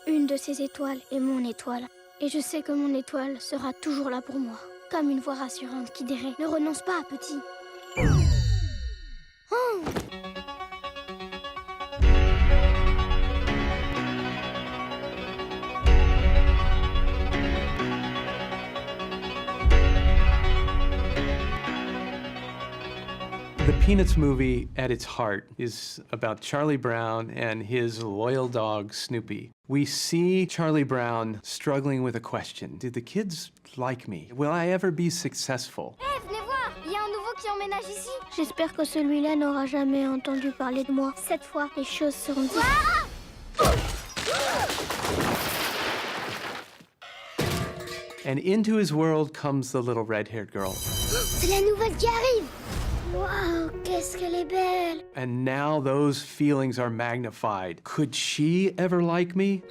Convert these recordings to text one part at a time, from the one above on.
Une de ces étoiles est mon étoile. Et je sais que mon étoile sera toujours là pour moi. Comme une voix rassurante qui dirait « Ne renonce pas, petit ». Oh. The Peanuts movie, at its heart, is about Charlie Brown and his loyal dog, Snoopy. We see Charlie Brown struggling with a question. Do the kids like me? Will I ever be successful? Hé, venez voir, il y a un nouveau qui emménage ici. J'espère que celui-là n'aura jamais entendu parler de moi. Cette fois, les choses seront différentes. And into his world comes the little red-haired girl. C'est la nouvelle qui arrive. Waouh, qu'est-ce qu'elle est belle! And now those feelings are magnified. Could she ever like me?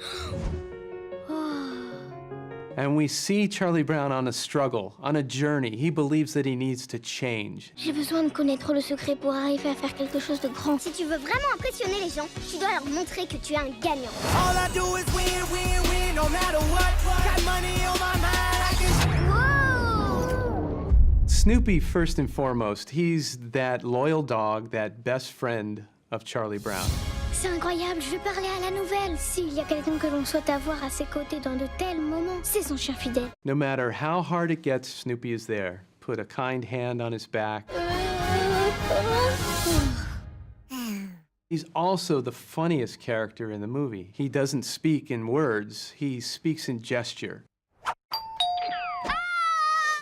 And we see Charlie Brown on a struggle, on a journey. He believes that he needs to change. J'ai besoin de connaître le secret pour arriver à faire quelque chose de grand. Si tu veux vraiment impressionner les gens, tu dois leur montrer que tu es un gagnant. All I do is win, win, win, no matter what. Got money on my mind, I can... Wow! Snoopy, first and foremost, he's that loyal dog, that best friend of Charlie Brown. C'est incroyable, je vais parler à la nouvelle. S'il y a quelqu'un que l'on souhaite avoir à ses côtés dans de tels moments, c'est son chien fidèle. No matter how hard it gets, Snoopy is there. Put a kind hand on his back. He's also the funniest character in the movie. He doesn't speak in words, he speaks in gesture.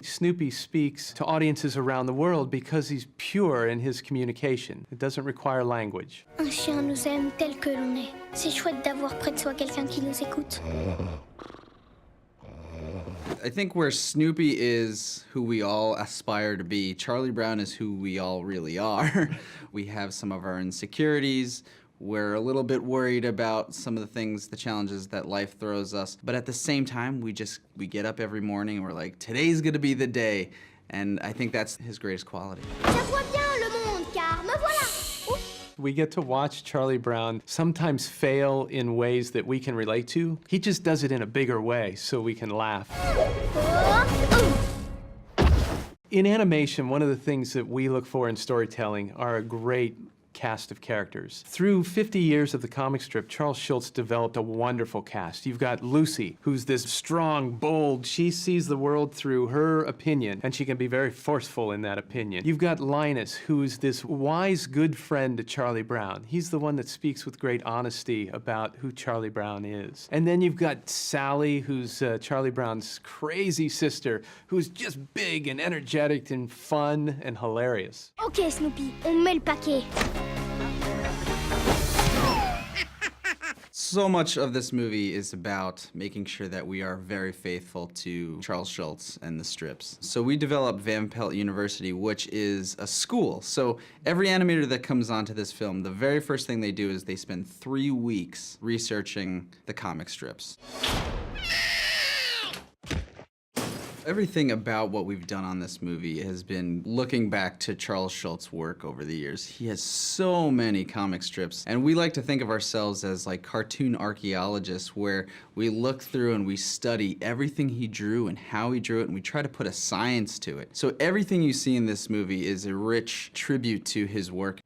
Snoopy speaks to audiences around the world because he's pure in his communication. It doesn't require language. Un chien nous aime tel que l'on est. C'est chouette d'avoir près de soi quelqu'un qui nous écoute. I think where Snoopy is who we all aspire to be, Charlie Brown is who we all really are. We have some of our insecurities. We're a little bit worried about some of the things, the challenges that life throws us. But at the same time, we get up every morning and we're like, today's gonna be the day. And I think that's his greatest quality. J'avoue bien le monde, car me voilà. We get to watch Charlie Brown sometimes fail in ways that we can relate to. He just does it in a bigger way so we can laugh. In animation, one of the things that we look for in storytelling are a great cast of characters. Through 50 years of the comic strip, Charles Schulz developed a wonderful cast. You've got Lucy, who's this strong, bold, she sees the world through her opinion, and she can be very forceful in that opinion. You've got Linus, who's this wise, good friend to Charlie Brown. He's the one that speaks with great honesty about who Charlie Brown is. And then you've got Sally, who's Charlie Brown's crazy sister, who's just big and energetic and fun and hilarious. Ok, Snoopy, on met le paquet. So much of this movie is about making sure that we are very faithful to Charles Schulz and the strips. So we developed Van Pelt University, which is a school. So every animator that comes onto this film, the very first thing they do is they spend 3 weeks researching the comic strips. Everything about what we've done on this movie has been looking back to Charles Schulz's work over the years. He has so many comic strips, and we like to think of ourselves as like cartoon archaeologists where we look through and we study everything he drew and how he drew it, and we try to put a science to it. So everything you see in this movie is a rich tribute to his work.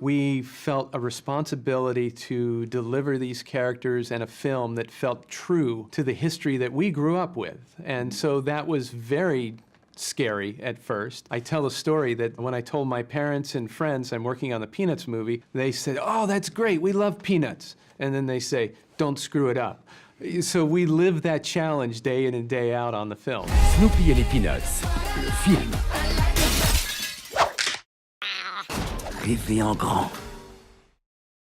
We felt a responsibility to deliver these characters and a film that felt true to the history that we grew up with. And so that was very scary at first. I tell a story that when I told my parents and friends I'm working on the Peanuts movie, they said, "Oh, that's great, we love Peanuts." And then they say, "Don't screw it up." So we live that challenge day in and day out on the film. Snoopy et les Peanuts, le film. Rêver en grand.